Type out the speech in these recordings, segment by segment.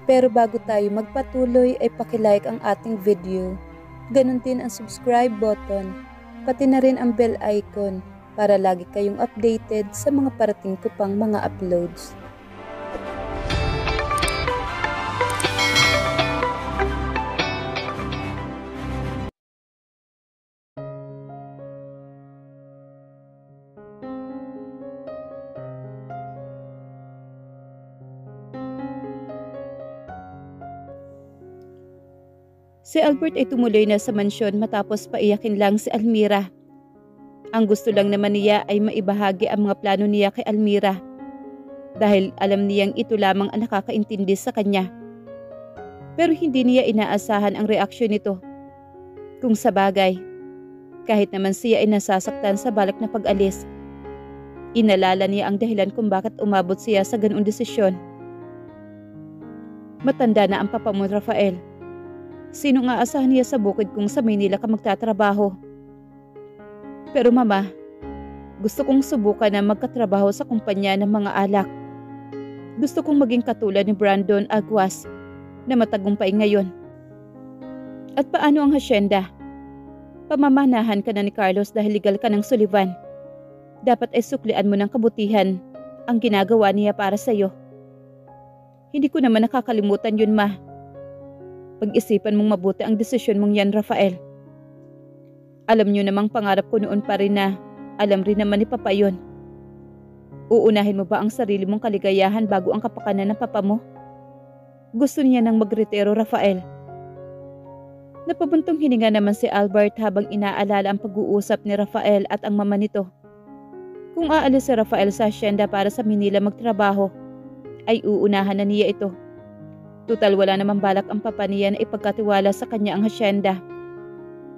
Pero bago tayo magpatuloy ay pakilike ang ating video. Ganon din ang subscribe button, pati na rin ang bell icon para lagi kayong updated sa mga parating ko pang mga uploads. Si Albert ay tumuloy na sa mansyon matapos paiyakin lang si Almira. Ang gusto lang naman niya ay maibahagi ang mga plano niya kay Almira dahil alam niyang ito lamang ang nakakaintindi sa kanya. Pero hindi niya inaasahan ang reaksyon nito. Kung sa bagay, kahit naman siya ay nasasaktan sa balak na pag-alis, inalala niya ang dahilan kung bakit umabot siya sa ganoong desisyon. Matanda na ang papa mo, Rafael. Sino nga asahan niya sa bukid kung sa Maynila ka magtatrabaho? Pero mama, gusto kong subukan na magkatrabaho sa kumpanya ng mga alak. Gusto kong maging katulad ni Brandon Aguas na matagumpay ngayon. At paano ang hasyenda? Pamamanahan ka na ni Carlos dahil legal ka ng Sullivan. Dapat ay suklian mo ng kabutihan ang ginagawa niya para sa'yo. Hindi ko naman nakakalimutan yun, ma. Pag-isipan mong mabuti ang desisyon mong yan, Rafael. Alam niyo namang pangarap ko noon pa rin na alam rin naman ni Papa yun. Uunahin mo ba ang sarili mong kaligayahan bago ang kapakanan ng Papa mo? Gusto niya nang magretiro, Rafael. Napabuntong hininga naman si Albert habang inaalala ang pag-uusap ni Rafael at ang mama nito. Kung aalis si Rafael sa asyenda para sa Manila magtrabaho, ay uunahan na niya ito. Tutal wala namang balak ang papa niya na ipagkatiwala sa kanya ang hasyenda.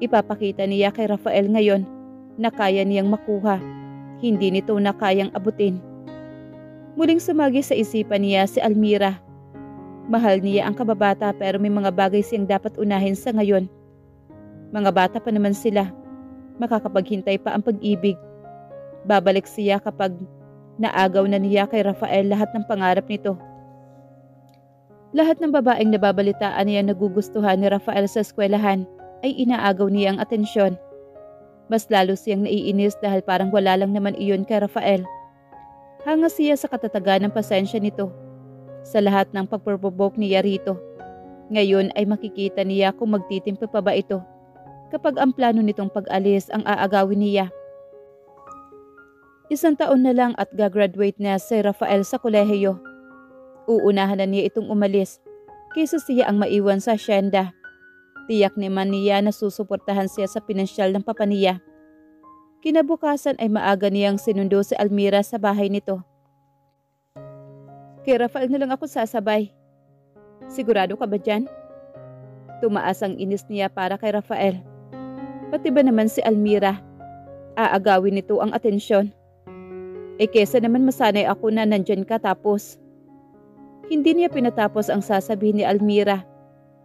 Ipapakita niya kay Rafael ngayon na kaya niyang makuha, hindi nito na kayang abutin. Muling sumagi sa isipan niya si Almira. Mahal niya ang kababata pero may mga bagay siyang dapat unahin sa ngayon. Mga bata pa naman sila, makakapaghintay pa ang pag-ibig. Babalik siya kapag naagaw na niya kay Rafael lahat ng pangarap nito. Lahat ng babaeng nababalitaan niya nagugustuhan ni Rafael sa eskwelahan ay inaagaw niya ang atensyon. Mas lalo siyang naiinis dahil parang wala lang naman iyon kay Rafael. Hanga siya sa katatagan ng pasensya nito sa lahat ng pagpropvoke niya rito. Ngayon ay makikita niya kung magtitimpo pa ba ito kapag ang plano nitong pag-alis ang aagawin niya. 1 taon na lang at gagraduate na si Rafael sa kolehiyo. Uunahan na niya itong umalis kaysa siya ang maiwan sa asyenda. Tiyak naman niya na susuportahan siya sa pinansyal ng papa niya. Kinabukasan ay maaga niyang sinundo si Almira sa bahay nito. Kay Rafael na lang ako sasabay. Sigurado ka ba dyan? Tumaas ang inis niya para kay Rafael. Pati ba naman si Almira? Aagawin nito ang atensyon. Kesa naman masanay ako na nandyan ka tapos. Hindi niya pinatapos ang sasabihin ni Almira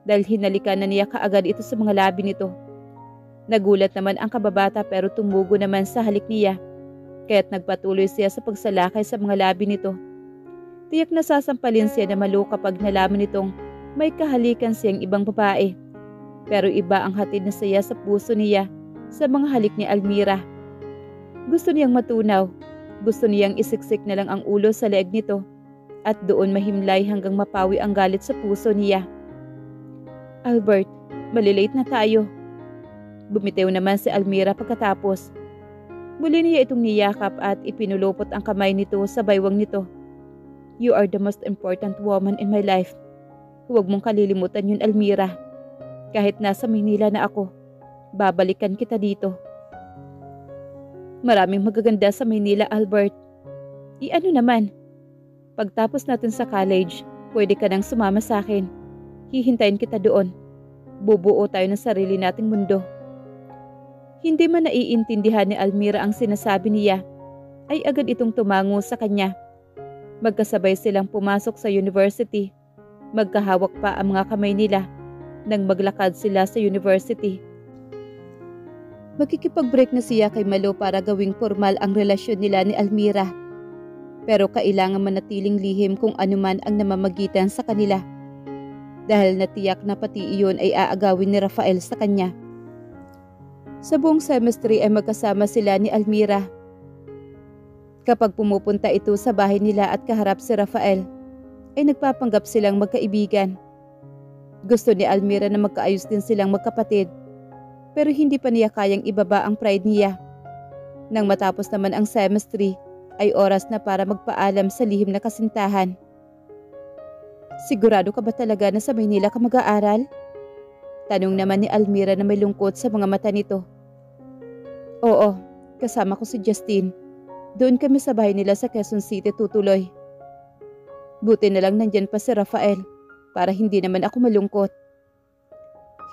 dahil hinalikan na niya kaagad ito sa mga labi nito. Nagulat naman ang kababata pero tumugo naman sa halik niya kaya't nagpatuloy siya sa pagsalakay sa mga labi nito. Tiyak na sasampalin siya na malo kapag nalaman nitong may kahalikan siyang ibang babae. Pero iba ang hatid na siya sa puso niya sa mga halik ni Almira. Gusto niyang matunaw, gusto niyang isiksik na lang ang ulo sa leeg nito. At doon mahimlay hanggang mapawi ang galit sa puso niya. Albert, malilate na tayo. Bumitiw naman si Almira pagkatapos. Muli niya itong niyakap at ipinulupot ang kamay nito sa baywang nito. You are the most important woman in my life. Huwag mong kalilimutan yun, Almira. Kahit nasa Maynila na ako, babalikan kita dito. Maraming magaganda sa Maynila, Albert. Ano naman? Pagtapos natin sa college, pwede ka nang sumama sa akin. Hihintayin kita doon. Bubuo tayo ng sarili nating mundo. Hindi man naiintindihan ni Almira ang sinasabi niya, ay agad itong tumango sa kanya. Magkasabay silang pumasok sa university. Magkahawak pa ang mga kamay nila nang maglakad sila sa university. Makikipag-break na siya kay Malo para gawing formal ang relasyon nila ni Almira. Pero kailangan manatiling lihim kung anuman ang namamagitan sa kanila. dahil natiyak na pati iyon ay aagawin ni Rafael sa kanya. Sa buong semestre ay magkasama sila ni Almira. Kapag pumupunta ito sa bahay nila at kaharap si Rafael, ay nagpapanggap silang magkaibigan. Gusto ni Almira na magkaayos din silang magkapatid, pero hindi pa niya kayang ibaba ang pride niya. Nang matapos naman ang semestre, ay oras na para magpaalam sa lihim na kasintahan. Sigurado ka ba talaga na sa Maynila ka mag-aaral? Tanong naman ni Almira na may lungkot sa mga mata nito. Oo, kasama ko si Justine. Doon kami sa bahay nila sa Quezon City tutuloy. Buti na lang nandyan pa si Rafael para hindi naman ako malungkot.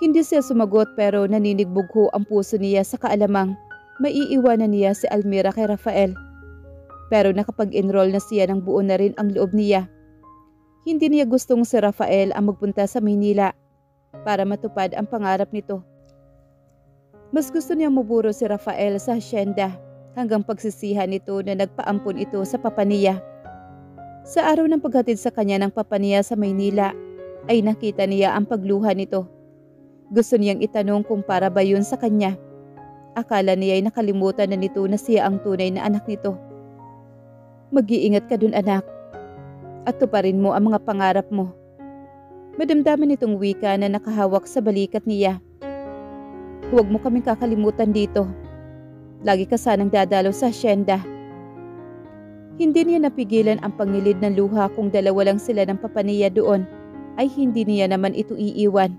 Hindi siya sumagot pero naninigbog ho ang puso niya sa kaalamang maiiwanan niya si Almira kay Rafael. Pero nakapag-enroll na siya ng buo na rin ang loob niya. Hindi niya gustong si Rafael ang magpunta sa Maynila para matupad ang pangarap nito. Mas gusto niya maburo si Rafael sa hasyenda hanggang pagsisihan nito na nagpaampon ito sa papa niya. Sa araw ng paghatid sa kanya ng papa niya sa Maynila, ay nakita niya ang pagluha nito. Gusto niyang itanong kung para ba yun sa kanya. Akala niya ay nakalimutan na nito na siya ang tunay na anak nito. Mag-iingat ka dun anak, at tuparin mo ang mga pangarap mo. Madamdaman nitong wika na nakahawak sa balikat niya. Huwag mo kaming kakalimutan dito. Lagi ka sanang dadalaw sa hasyenda. Hindi niya napigilan ang pangilid ng luha kung dalawa lang sila ng papa niya doon, ay hindi niya naman ito iiwan.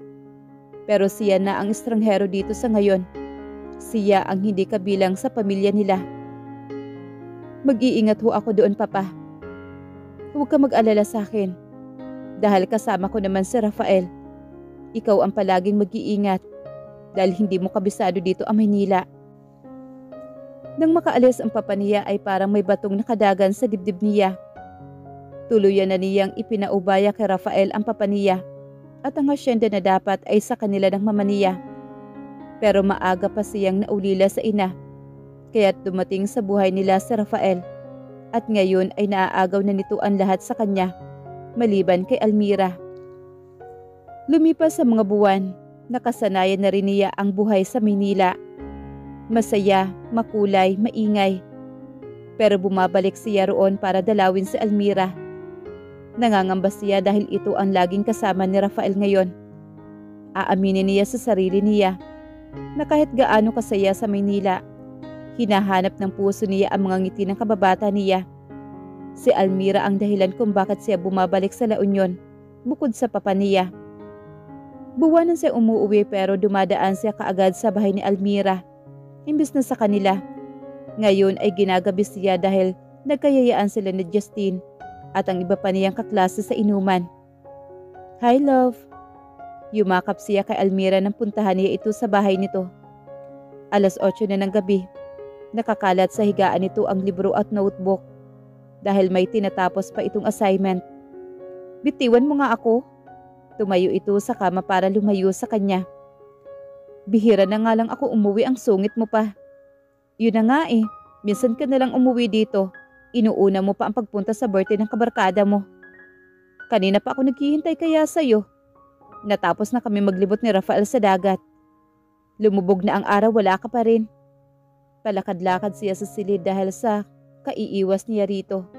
Pero siya na ang estranghero dito sa ngayon. Siya ang hindi kabilang sa pamilya nila. Mag-iingat ho ako doon papa. Huwag ka mag-alala sa akin. Dahil kasama ko naman si Rafael. Ikaw ang palaging mag-iingat dahil hindi mo kabisado dito ang Maynila. Nang makaalis ang papa niya ay parang may batong nakadagan sa dibdib niya. Tuluyan na niyang ipinaubaya kay Rafael ang papa niya at ang hasyenda na dapat ay sa kanila ng mama niya. Pero maaga pa siyang naulila sa ina, kaya't dumating sa buhay nila si Rafael at ngayon ay naaagaw na nito ang lahat sa kanya, maliban kay Almira. Lumipas sa mga buwan, nakasanayan na rin niya ang buhay sa Maynila. Masaya, makulay, maingay. Pero bumabalik siya roon para dalawin si Almira. Nangangamba siya dahil ito ang laging kasama ni Rafael ngayon. Aaminin niya sa sarili niya na kahit gaano kasaya sa Maynila, hinahanap ng puso niya ang mga ngiti ng kababata niya. Si Almira ang dahilan kung bakit siya bumabalik sa La Union, bukod sa papa niya. Buwanan siya umuwi pero dumadaan siya kaagad sa bahay ni Almira. Imbis na sa kanila, ngayon ay ginagabi siya dahil nagkayayaan sila ni Justine at ang iba pa niyang kaklase sa inuman. Hi love! Yumakap siya kay Almira nang puntahan niya ito sa bahay nito. 8:00 na ng gabi. Nakakalat sa higaan nito ang libro at notebook dahil may tinatapos pa itong assignment. Bitiwan mo nga ako. Tumayo ito sa kama para lumayo sa kanya. Bihira na nga lang ako umuwi, ang sungit mo pa. Yun na nga eh, minsan ka na lang umuwi dito. Inuuna mo pa ang pagpunta sa birthday ng kabarkada mo. Kanina pa ako naghihintay kaya sa'yo. Natapos na kami maglibot ni Rafael sa dagat. Lumubog na ang araw, wala ka pa rin. Palakad-lakad siya sa silid dahil sa kaiiwas niya rito.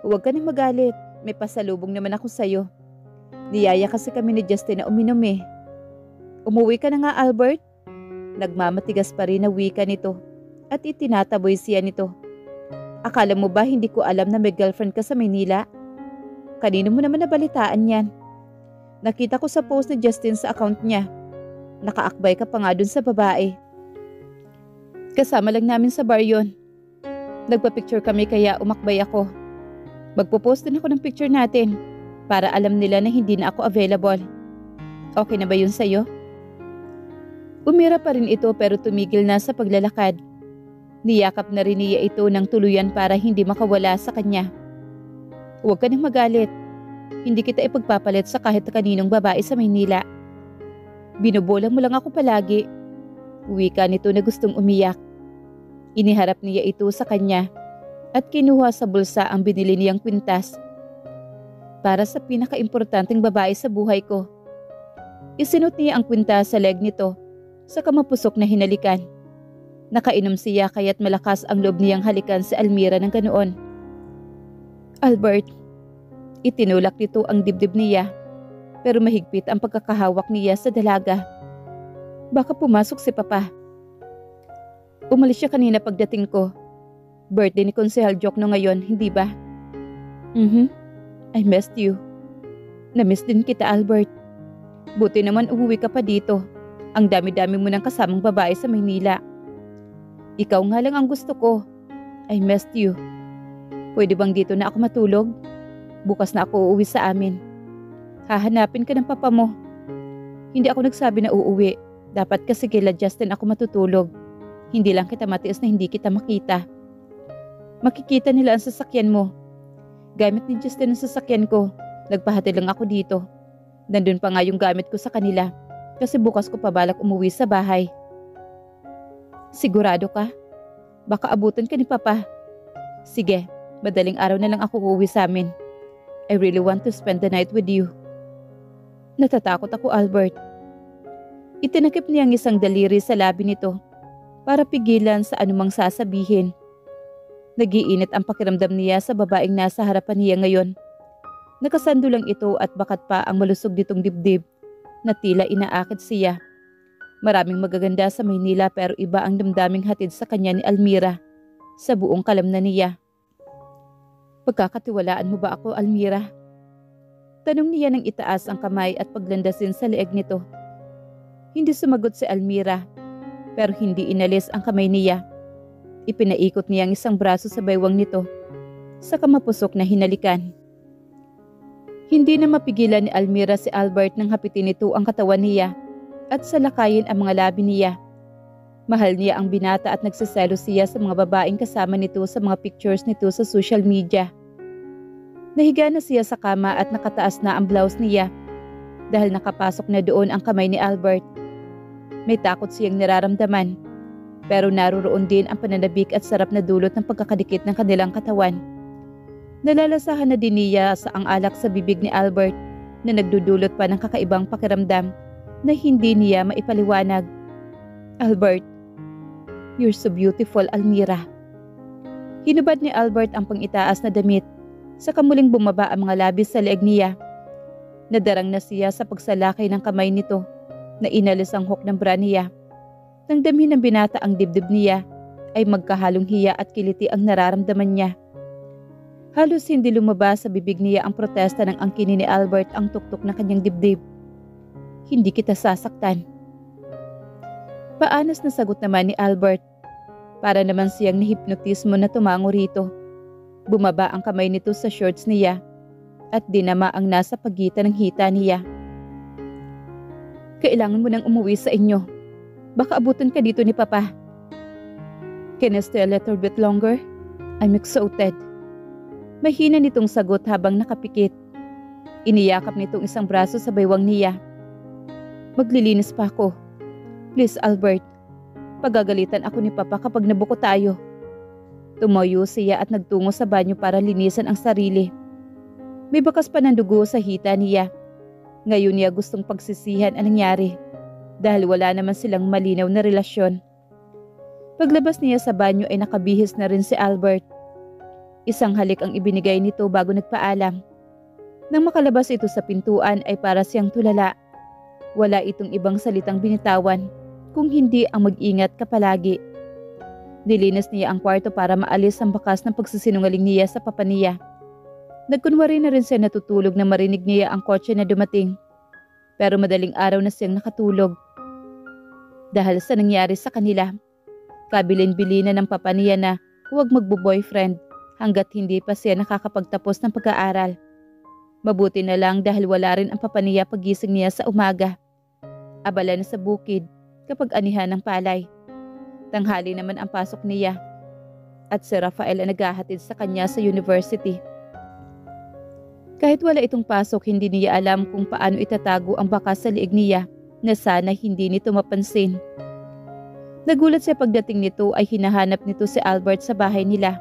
Huwag ka na magalit, may pasalubong naman ako sa'yo. Niyaya kasi kami ni Justin na uminom eh. Umuwi ka na nga Albert? Nagmamatigas pa rin na wika nito at itinataboy siya nito. Akala mo ba hindi ko alam na may girlfriend ka sa Maynila? Kanino mo naman nabalitaan yan? Nakita ko sa post ni Justin sa account niya. Nakaakbay ka pa nga dun sa babae. Kasama lang namin sa bar yun. Nagpa-picture kami kaya umakbay ako. Magpo-post din ako ng picture natin para alam nila na hindi na ako available. Okay na ba yun sa'yo? Umira pa rin ito pero tumigil na sa paglalakad. Niyakap na rin niya ito ng tuluyan para hindi makawala sa kanya. Huwag ka nang magalit. Hindi kita ipagpapalit sa kahit kaninong babae sa Maynila. Binubolang mo lang ako palagi. Wika nito na gustong umiyak. Iniharap niya ito sa kanya at kinuha sa bulsa ang binili niyang kwintas. para sa pinakaimportanteng babae sa buhay ko. Isinot niya ang kwinta sa leg nito sa kamapusok na hinalikan. Nakainom siya kaya't malakas ang loob niyang halikan si Almira ng ganoon. Albert, itinulak nito ang dibdib niya pero mahigpit ang pagkakahawak niya sa dalaga. Baka pumasok si Papa. Umalis siya kanina pagdating ko. Birthday ni Konsehal Jokno ngayon, hindi ba? I missed you. Na-miss din kita, Albert. Buti naman umuwi ka pa dito. Ang dami-dami mo ng kasamang babae sa Maynila. Ikaw nga lang ang gusto ko. I missed you. Pwede bang dito na ako matulog? Bukas na ako uuwi sa amin. Hahanapin ka ng papa mo. Hindi ako nagsabi na uuwi. Dapat kasi kila Justin ako matutulog. Hindi lang kita matiis na hindi kita makita. Makikita nila ang sasakyan mo. Gamit ni Justin ang sasakyan ko. Nagpahatid lang ako dito. Nandun pa nga yung gamit ko sa kanila. Kasi bukas ko pabalak umuwi sa bahay. Sigurado ka? Baka abutan ka ni Papa. Sige, madaling araw na lang ako uuwi sa amin. I really want to spend the night with you. Natatakot ako, Albert. Itinakip niya ang isang daliri sa labi nito para pigilan sa anumang sasabihin. Nagiinit ang pakiramdam niya sa babaeng nasa harapan niya ngayon. Nakasando lang ito at bakat pa ang malusog nitong dibdib na tila inaakit siya. Maraming magaganda sa Maynila pero iba ang damdaming hatid sa kanya ni Almira sa buong kalamnan niya. Pagkakatiwalaan mo ba ako, Almira? Tanong niya nang itaas ang kamay at paglandasin sa leeg nito. Hindi sumagot si Almira pero hindi inalis ang kamay niya. Ipinaikot niya ang isang braso sa baywang nito sa kamapusok na hinalikan. Hindi na mapigilan ni Almira si Albert nang hapitin nito ang katawan niya at salakayin ang mga labi niya. Mahal niya ang binata at nagsiselos siya sa mga babaeng kasama nito sa mga pictures nito sa social media. Nahiga na siya sa kama at nakataas na ang blouse niya dahil nakapasok na doon ang kamay ni Albert. May takot siyang nararamdaman pero naroroon din ang pananabik at sarap na dulot ng pagkakadikit ng kanilang katawan. Nalalasahan na din niya sa ang alak sa bibig ni Albert na nagdudulot pa ng kakaibang pakiramdam na hindi niya maipaliwanag. Albert, you're so beautiful, Almira. Hinubad ni Albert ang pangitaas na damit sa kamuling bumaba ang mga labis sa leeg niya. Nadarang na siya sa pagsalakay ng kamay nito na inalis ang hook ng bra niya. Nang damhin ng binata ang dibdib niya ay magkahalong hiya at kiliti ang nararamdaman niya. Halos hindi lumabas sa bibig niya ang protesta ng angkinin ni Albert ang tuktok na kanyang dibdib. Hindi kita sasaktan. Paanas na sagot naman ni Albert. Para naman siyang nahipnotismo na tumango rito. Bumaba ang kamay nito sa shorts niya at dinama ang nasa pagitan ng hita niya. Kailangan mo nang umuwi sa inyo. Baka abutan ka dito ni Papa. Can I stay a little bit longer? I'm exhausted. Mahina nitong sagot habang nakapikit. Iniyakap nitong isang braso sa baywang niya. Maglilinis pa ako. Please, Albert. Pagagalitan ako ni Papa kapag nabuko tayo. Tumayo siya at nagtungo sa banyo para linisan ang sarili. May bakas pa ng dugo sa hita niya. Ngayon niya gustong pagsisihan ang nangyari dahil wala naman silang malinaw na relasyon. Paglabas niya sa banyo ay nakabihis na rin si Albert. Isang halik ang ibinigay nito bago nagpaalam. Nang makalabas ito sa pintuan ay para siyang tulala. Wala itong ibang salitang binitawan kung hindi ang mag-ingat ka palagi. Nilinis niya ang kwarto para maalis ang bakas ng pagsisinungaling niya sa papa niya. Nagkunwari na rin siya natutulog na marinig niya ang kotse na dumating. Pero madaling araw na siyang nakatulog. Dahil sa nangyari sa kanila, kabilin-bilina ng papa niya na huwag magbo-boyfriend hanggat hindi pa siya nakakapagtapos ng pag-aaral. Mabuti na lang dahil wala rin ang papa niya pagising niya sa umaga. Abala na sa bukid kapag anihan ng palay. Tanghali naman ang pasok niya at si Rafael ang naghahatid sa kanya sa university. Kahit wala itong pasok, hindi niya alam kung paano itatago ang bakas sa liig niya na sana hindi nito mapansin. Nagulat siya pagdating nito ay hinahanap nito si Albert sa bahay nila.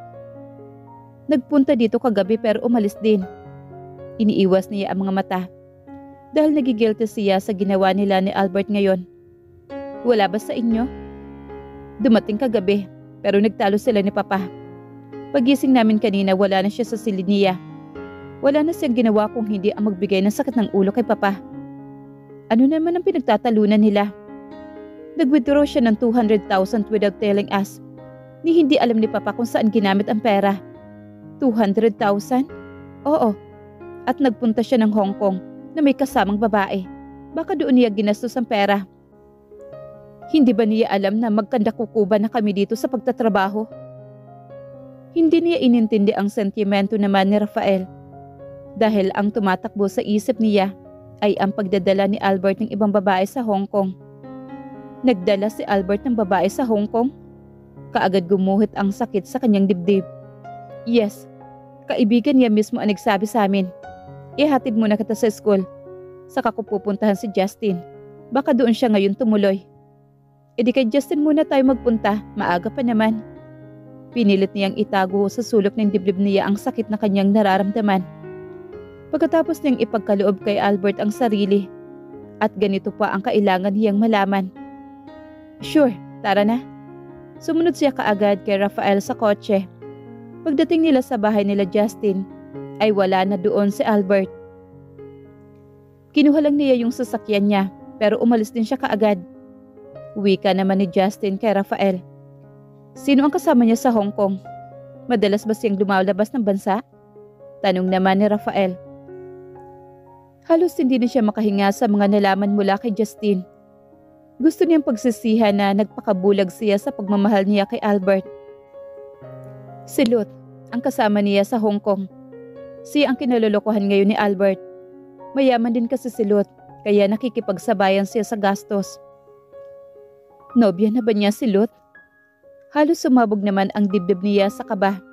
Nagpunta dito kagabi pero umalis din. Iniiwas niya ang mga mata dahil nagigilty siya sa ginawa nila ni Albert ngayon. Wala ba sa inyo? Dumating kagabi pero nagtalo sila ni Papa. Pagising namin kanina wala na siya sa silid niya. Wala na siyang ginawa kung hindi ang magbigay ng sakit ng ulo kay Papa. Ano naman ang pinagtatalunan nila? Nag-withdraw siya ng 200,000 without telling us. Ni hindi alam ni Papa kung saan ginamit ang pera. 200,000? Oo. At nagpunta siya ng Hong Kong na may kasamang babae. Baka doon niya ginastos ang pera. Hindi ba niya alam na magkandakukuba na kami dito sa pagtatrabaho? Hindi niya inintindi ang sentimento naman ni Rafael. Dahil ang tumatakbo sa isip niya ay ang pagdadala ni Albert ng ibang babae sa Hong Kong. Nagdala si Albert ng babae sa Hong Kong? Kaagad gumuhit ang sakit sa kanyang dibdib. Yes, kaibigan niya mismo ang nagsabi sa amin. Ihatid muna kita sa school. Saka ko pupuntahan si Justin. Baka doon siya ngayon tumuloy. E di kay Justin muna tayo magpunta, maaga pa naman. Pinilit niyang itago sa sulok ng dibdib niya ang sakit na kanyang nararamdaman. Pagkatapos niyang ipagkaloob kay Albert ang sarili. At ganito pa ang kailangan niyang malaman. Sure, tara na. Sumunod siya kaagad kay Rafael sa kotse. Pagdating nila sa bahay nila Justin, ay wala na doon si Albert. Kinuha lang niya yung sasakyan niya pero umalis din siya kaagad. Wika naman ni Justin kay Rafael. Sino ang kasama niya sa Hong Kong? Madalas ba siyang lumalabas ng bansa? Tanong naman ni Rafael. Halos hindi na siya makahinga sa mga nalaman mula kay Justin. Gusto niyang pagsisihan na nagpakabulag siya sa pagmamahal niya kay Albert. Si Lot, ang kasama niya sa Hong Kong. Siya ang kinalolokohan ngayon ni Albert. Mayaman din kasi si Lot, kaya nakikipagsabayan siya sa gastos. Nobya na ba niya si Lot? Halos sumabog naman ang dibdib niya sa kaba.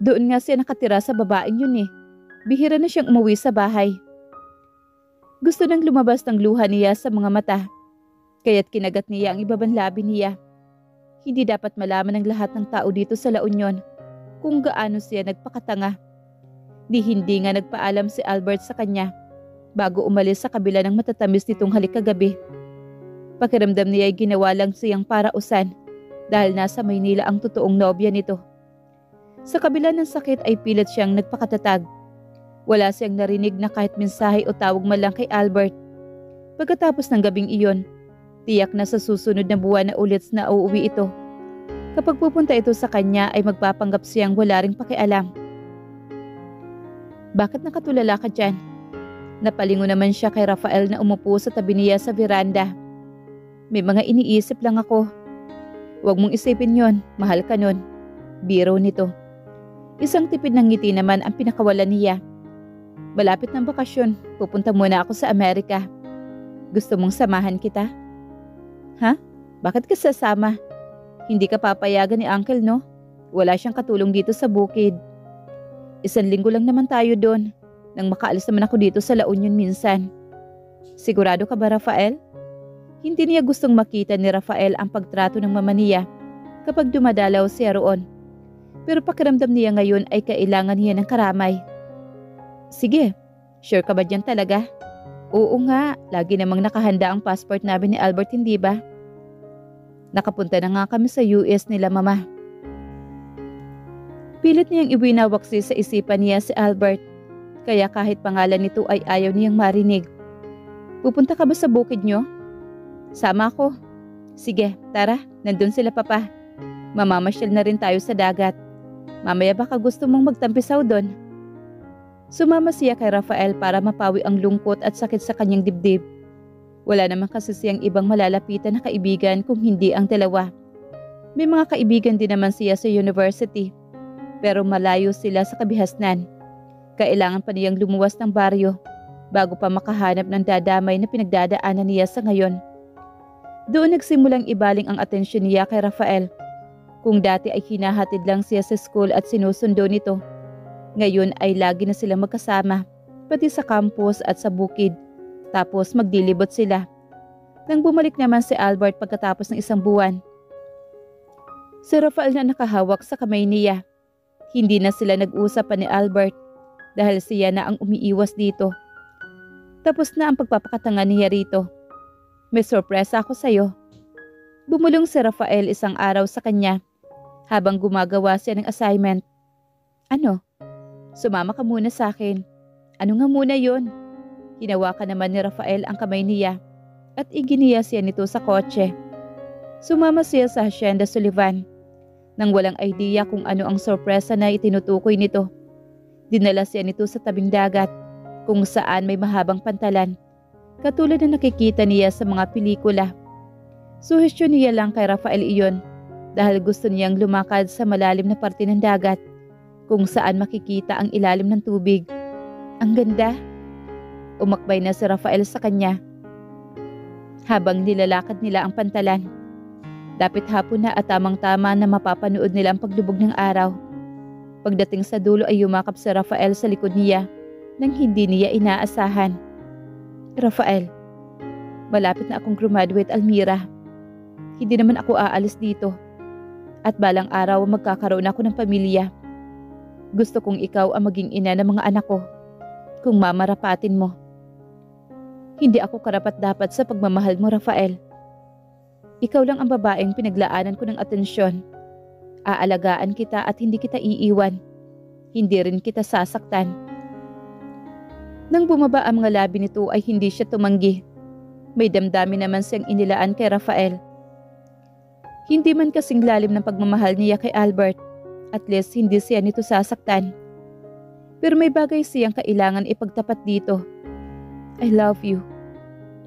Doon nga siya nakatira sa babaeng yun eh. Bihira na siyang umuwi sa bahay. Gusto nang lumabas ng luha niya sa mga mata. Kaya't kinagat niya ang ibabang labi niya. Hindi dapat malaman ng lahat ng tao dito sa La Union kung gaano siya nagpakatanga. Hindi nga nagpaalam si Albert sa kanya bago umalis sa kabila ng matatamis nitong halik kagabi. Pakiramdam niya ay ginawa lang siyang parausan dahil nasa Maynila ang totoong nobya nito. Sa kabila ng sakit ay pilit siyang nagpakatatag. Wala siyang narinig na kahit mensahe o tawag man lang kay Albert. Pagkatapos ng gabing iyon, tiyak na sa susunod na buwan na ulit na uuwi ito. Kapag pupunta ito sa kanya ay magpapanggap siyang wala ring pakialam. Bakit nakatulala ka dyan? Napalingo naman siya kay Rafael na umupo sa tabi niya sa veranda. May mga iniisip lang ako. Huwag mong isipin yon, mahal ka nun. Biro nito. Isang tipid ng ngiti naman ang pinakawalan niya. Malapit ng bakasyon, pupunta muna ako sa Amerika. Gusto mong samahan kita? Ha? Bakit ka sasama? Hindi ka papayagan ni Uncle, no? Wala siyang katulong dito sa bukid. 1 linggo lang naman tayo doon, nang makaalis naman ako dito sa La Union minsan. Sigurado ka ba, Rafael? Hindi niya gustong makita ni Rafael ang pagtrato ng mama niya kapag dumadalaw siya roon. Pero pakiramdam niya ngayon ay kailangan niya ng karamay. Sige, sure ka ba dyan talaga? Oo nga, lagi namang nakahanda ang passport namin ni Albert, hindi ba? Nakapunta na nga kami sa US nila, mama. Pilit niyang iwinawaksi sa isipan niya si Albert, kaya kahit pangalan nito ay ayaw niyang marinig. Pupunta ka ba sa bukid niyo? Sama ako. Sige, tara, nandun sila papa. Mamamasyal na rin tayo sa dagat. Mamaya baka gusto mong magtampisaw doon. Sumama siya kay Rafael para mapawi ang lungkot at sakit sa kanyang dibdib. Wala naman kasi siyang ibang malalapitan na kaibigan kung hindi ang dalawa. May mga kaibigan din naman siya sa university. Pero malayo sila sa kabihasnan. Kailangan pa niyang lumuwas ng baryo bago pa makahanap ng dadamay na pinagdadaanan niya sa ngayon. Doon nagsimulang ibaling ang atensyon niya kay Rafael. Kung dati ay hinahatid lang siya sa school at sinusundo nito, ngayon ay lagi na silang magkasama, pati sa campus at sa bukid. Tapos magdilibot sila. Nang bumalik naman si Albert pagkatapos ng 1 buwan, si Rafael na nakahawak sa kamay niya. Hindi na sila nag-usap pa ni Albert. dahil siya na ang umiiwas dito. Tapos na ang pagpapakatanga niya rito. May sorpresa ako sa'yo. Bumulong si Rafael isang araw sa kanya habang gumagawa siya ng assignment. Ano? Sumama ka muna sa akin. Ano nga muna yon? Hinawakan naman ni Rafael ang kamay niya at iginiya siya nito sa kotse. Sumama siya sa Hacienda Sullivan. Nang walang idea kung ano ang sorpresa na itinutukoy nito, dinala siya nito sa tabing dagat kung saan may mahabang pantalan, katulad na nakikita niya sa mga pelikula. Suhestyon niya lang kay Rafael iyon dahil gusto niyang lumakad sa malalim na parte ng dagat kung saan makikita ang ilalim ng tubig. Ang ganda! Umakbay na si Rafael sa kanya habang nilalakad nila ang pantalan. Dapit hapon na at tamang-tama na mapapanood nila ang paglubog ng araw. Pagdating sa dulo ay yumakap si Rafael sa likod niya nang hindi niya inaasahan. Rafael, malapit na akong graduate, Almira. Hindi naman ako aalis dito. At balang araw magkakaroon ako ng pamilya. Gusto kong ikaw ang maging ina ng mga anak ko kung mamarapatin mo. Hindi ako karapat-dapat sa pagmamahal mo, Rafael. Ikaw lang ang babaeng pinaglaanan ko ng atensyon. Aalagaan kita at hindi kita iiwan. Hindi rin kita sasaktan. Nang bumaba ang mga labi nito ay hindi siya tumanggi. May damdamin naman siyang inilaan kay Rafael. Hindi man kasing lalim ng pagmamahal niya kay Albert. At least hindi siya nito sasaktan. Pero may bagay siyang kailangan ipagtapat dito. I love you.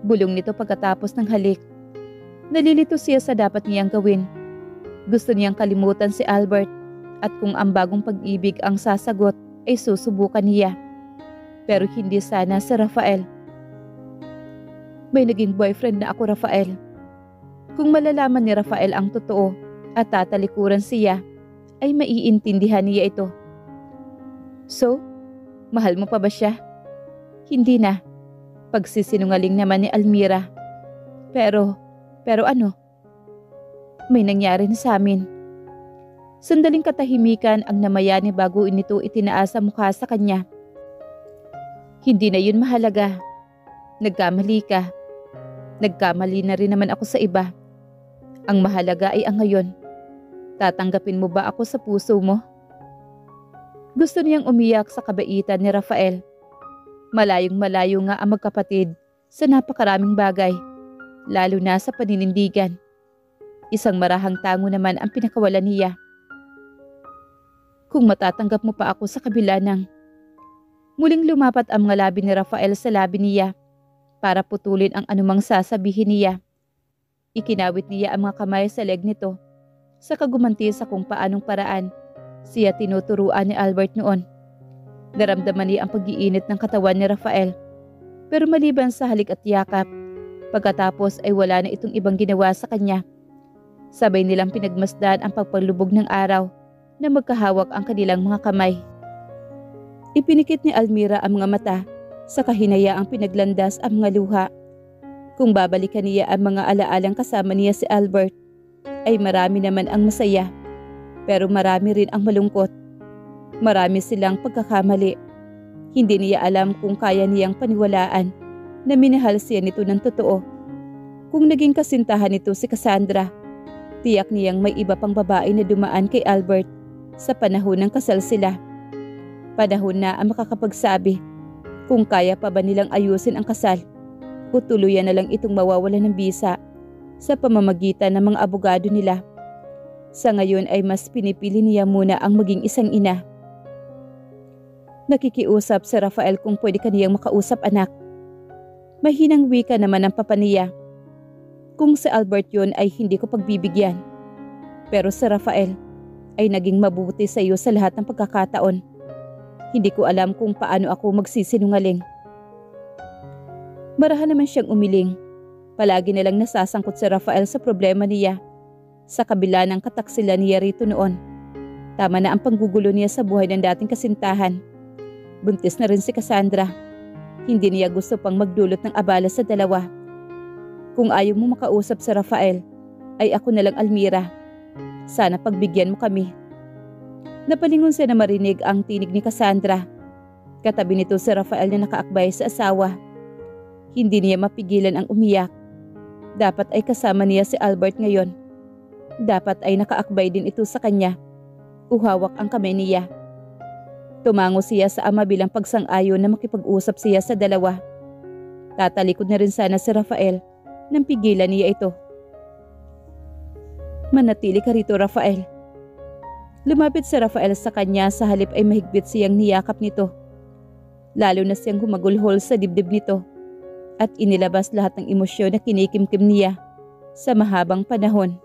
Bulong nito pagkatapos ng halik. Nalilito siya sa dapat niyang gawin. Gusto niyang kalimutan si Albert at kung ang bagong pag-ibig ang sasagot ay susubukan niya. Pero hindi sana si Rafael. May naging boyfriend na ako, Rafael. Kung malalaman ni Rafael ang totoo at tatalikuran siya, ay maiintindihan niya ito. So, mahal mo pa ba siya? Hindi na. Pagsisinungaling naman ni Almira. Pero ano? May nangyari na sa amin. Sandaling katahimikan ang namayani bago nito itinaas ang mukha sa kanya. Hindi na yun mahalaga. Nagkamali ka. Nagkamali na rin naman ako sa iba. Ang mahalaga ay ang ngayon. Tatanggapin mo ba ako sa puso mo? Gusto niyang umiyak sa kabaitan ni Rafael. Malayong malayo nga ang magkapatid sa napakaraming bagay, lalo na sa paninindigan. Isang marahang tango naman ang pinakawalan niya. Kung matatanggap mo pa ako sa kabila ng... Muling lumapat ang mga labi ni Rafael sa labi niya para putulin ang anumang sasabihin niya. Ikinawit niya ang mga kamay sa leg nito sa kagumanti sa kung paanong paraan siya tinuturuan ni Albert noon. Naramdaman niya ang pag-iinit ng katawan ni Rafael. Pero maliban sa halik at yakap, pagkatapos ay wala na itong ibang ginawa sa kanya. Sabay nilang pinagmasdan ang pagpalubog ng araw na magkahawak ang kanilang mga kamay. Ipinikit ni Almira ang mga mata sa kahinayaang pinaglandas ang mga luha. Kung babalikan niya ang mga alaalang kasama niya si Albert, ay marami naman ang masaya. Pero marami rin ang malungkot. Marami silang pagkakamali. Hindi niya alam kung kaya niyang paniwalaan na minahal siya nito ng totoo. Kung naging kasintahan nito si Cassandra, tiyak niyang may iba pang babae na dumaan kay Albert sa panahon ng kasal sila. Panahon na ang makakapagsabi kung kaya pa ba nilang ayusin ang kasal o tuluyan na lang itong mawawalan ng bisa sa pamamagitan ng mga abogado nila. Sa ngayon ay mas pinipili niya muna ang maging isang ina. Nakikiusap si Rafael kung pwede kaniyang makausap, anak. Mahinang wika naman ang papa niya. Kung si Albert yun ay hindi ko pagbibigyan. Pero si Rafael ay naging mabuti sa iyo sa lahat ng pagkakataon. Hindi ko alam kung paano ako magsisinungaling. Marahan naman siyang umiling. Palagi na lang nasasangkot si Rafael sa problema niya. Sa kabila ng kataksilan niya rito noon. Tama na ang panggugulo niya sa buhay ng dating kasintahan. Buntis na rin si Cassandra. Hindi niya gusto pang magdulot ng abala sa dalawa. Kung ayaw mo makausap sa Rafael, ay ako na lang, Almira. Sana pagbigyan mo kami. Napalingon siya na marinig ang tinig ni Cassandra. Katabi nito si Rafael na nakaakbay sa asawa. Hindi niya mapigilan ang umiyak. Dapat ay kasama niya si Albert ngayon. Dapat ay nakaakbay din ito sa kanya. Uhawak ang kamay niya. Tumango siya sa ama bilang pagsang-ayon na makipag-usap siya sa dalawa. Tatalikod na rin sana si Rafael nang pigilan niya ito. Manatili ka rito, Rafael. Lumapit si Rafael sa kanya, sa halip ay mahigpit siyang niyakap nito. Lalo na siyang humagulhol sa dibdib nito at inilabas lahat ng emosyon na kinikimkim niya sa mahabang panahon.